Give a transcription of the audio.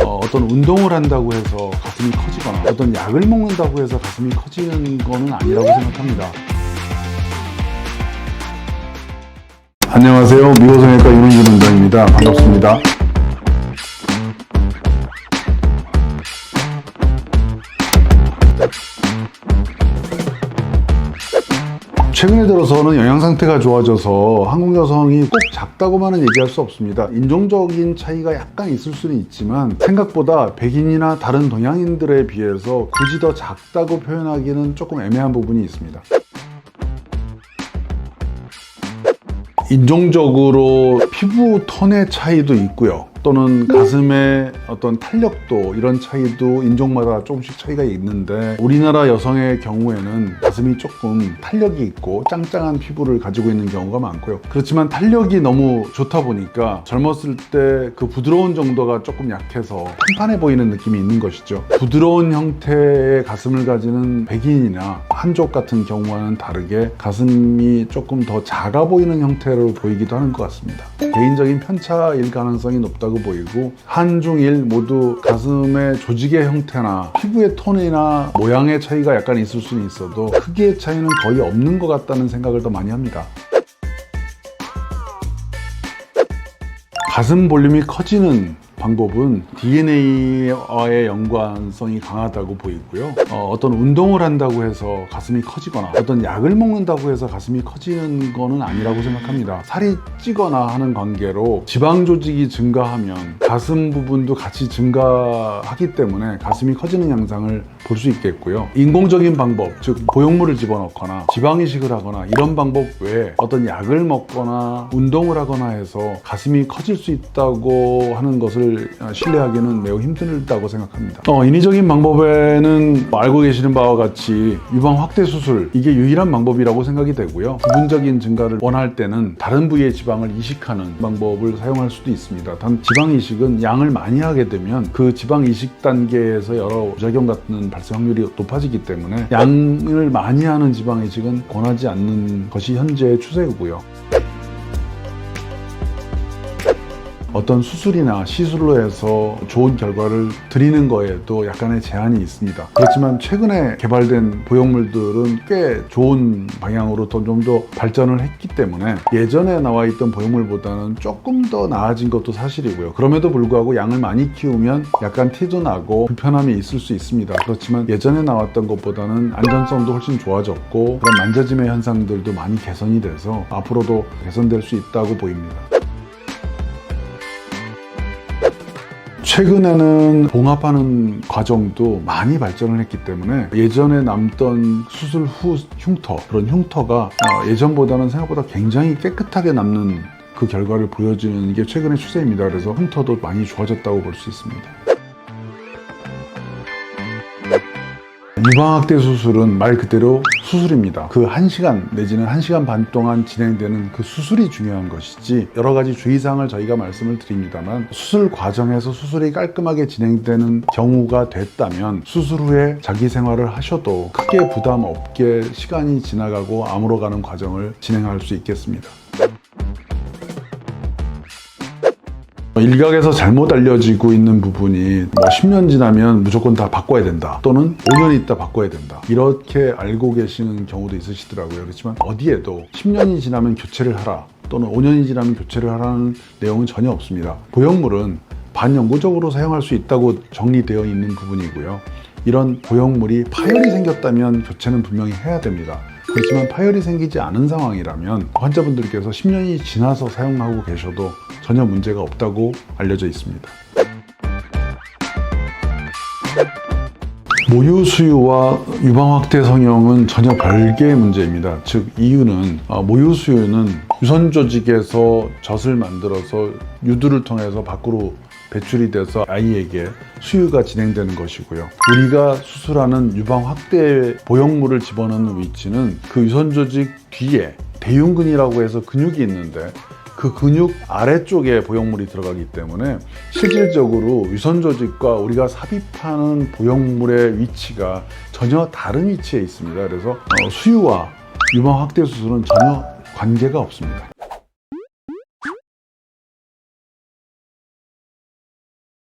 어떤 운동을 한다고 해서 가슴이 커지거나 어떤 약을 먹는다고 해서 가슴이 커지는 거는 아니라고 생각합니다. 안녕하세요. 미호성형외과 윤은준 원장입니다. 반갑습니다. 최근에 들어서는 영양 상태가 좋아져서 한국 여성이 꼭 작다고만은 얘기할 수 없습니다. 인종적인 차이가 약간 있을 수는 있지만 생각보다 백인이나 다른 동양인들에 비해서 굳이 더 작다고 표현하기는 조금 애매한 부분이 있습니다. 인종적으로 피부 톤의 차이도 있고요. 또는 가슴의 어떤 탄력도, 이런 차이도 인종마다 조금씩 차이가 있는데, 우리나라 여성의 경우에는 가슴이 조금 탄력이 있고 짱짱한 피부를 가지고 있는 경우가 많고요. 그렇지만 탄력이 너무 좋다 보니까 젊었을 때 그 부드러운 정도가 조금 약해서 판판해 보이는 느낌이 있는 것이죠. 부드러운 형태의 가슴을 가지는 백인이나 한족 같은 경우와는 다르게 가슴이 조금 더 작아 보이는 형태로 보이기도 하는 것 같습니다. 개인적인 편차일 가능성이 높다고 보이고, 한중일 모두 가슴의 조직의 형태나 피부의 톤이나 모양의 차이가 약간 있을 수는 있어도 크기의 차이는 거의 없는 것 같다는 생각을 더 많이 합니다. 가슴 볼륨이 커지는 방법은 DNA와의 연관성이 강하다고 보이고요. 어떤 운동을 한다고 해서 가슴이 커지거나 어떤 약을 먹는다고 해서 가슴이 커지는 거는 아니라고 생각합니다. 살이 찌거나 하는 관계로 지방 조직이 증가하면 가슴 부분도 같이 증가하기 때문에 가슴이 커지는 양상을 볼 수 있겠고요. 인공적인 방법, 즉 보형물을 집어넣거나 지방 이식을 하거나 이런 방법 외에 어떤 약을 먹거나 운동을 하거나 해서 가슴이 커질 수 있다고 하는 것을 신뢰하기는 매우 힘들다고 생각합니다. 인위적인 방법에는 알고 계시는 바와 같이 유방 확대 수술, 이게 유일한 방법이라고 생각이 되고요. 부분적인 증가를 원할 때는 다른 부위의 지방을 이식하는 방법을 사용할 수도 있습니다. 단 지방 이식은 양을 많이 하게 되면 그 지방 이식 단계에서 여러 부작용 같은 발생 확률이 높아지기 때문에 양을 많이 하는 지방 이식은 권하지 않는 것이 현재의 추세고요. 어떤 수술이나 시술로 해서 좋은 결과를 드리는 거에도 약간의 제한이 있습니다. 그렇지만 최근에 개발된 보형물들은 꽤 좋은 방향으로 좀 더 발전을 했기 때문에 예전에 나와 있던 보형물보다는 조금 더 나아진 것도 사실이고요. 그럼에도 불구하고 양을 많이 키우면 약간 티도 나고 불편함이 있을 수 있습니다. 그렇지만 예전에 나왔던 것보다는 안전성도 훨씬 좋아졌고 그런 만져짐의 현상들도 많이 개선이 돼서 앞으로도 개선될 수 있다고 보입니다. 최근에는 봉합하는 과정도 많이 발전을 했기 때문에 예전에 남던 수술 후 흉터, 그런 흉터가 예전보다는 생각보다 굉장히 깨끗하게 남는 그 결과를 보여주는 게 최근의 추세입니다. 그래서 흉터도 많이 좋아졌다고 볼 수 있습니다. 유방 확대 수술은 말 그대로 수술입니다. 그 1시간 내지는 1시간 반 동안 진행되는 그 수술이 중요한 것이지, 여러 가지 주의사항을 저희가 말씀을 드립니다만, 수술 과정에서 수술이 깔끔하게 진행되는 경우가 됐다면 수술 후에 자기 생활을 하셔도 크게 부담 없게 시간이 지나가고 아물어가는 과정을 진행할 수 있겠습니다. 일각에서 잘못 알려지고 있는 부분이 10년 지나면 무조건 다 바꿔야 된다, 또는 5년 있다 바꿔야 된다, 이렇게 알고 계시는 경우도 있으시더라고요. 그렇지만 어디에도 10년이 지나면 교체를 하라, 또는 5년이 지나면 교체를 하라는 내용은 전혀 없습니다. 보형물은 반영구적으로 사용할 수 있다고 정리되어 있는 부분이고요. 이런 보형물이 파열이 생겼다면 교체는 분명히 해야 됩니다. 그렇지만 파열이 생기지 않은 상황이라면 환자분들께서 10년이 지나서 사용하고 계셔도 전혀 문제가 없다고 알려져 있습니다. 모유 수유와 유방 확대 성형은 전혀 별개의 문제입니다. 즉 이유는 모유 수유는 유선 조직에서 젖을 만들어서 유두를 통해서 밖으로 배출이 돼서 아이에게 수유가 진행되는 것이고요. 우리가 수술하는 유방 확대 보형물을 집어넣는 위치는 그 유선 조직 뒤에 대흉근이라고 해서 근육이 있는데, 그 근육 아래쪽에 보형물이 들어가기 때문에 실질적으로 유선 조직과 우리가 삽입하는 보형물의 위치가 전혀 다른 위치에 있습니다. 그래서 수유와 유방 확대 수술은 전혀 관계가 없습니다.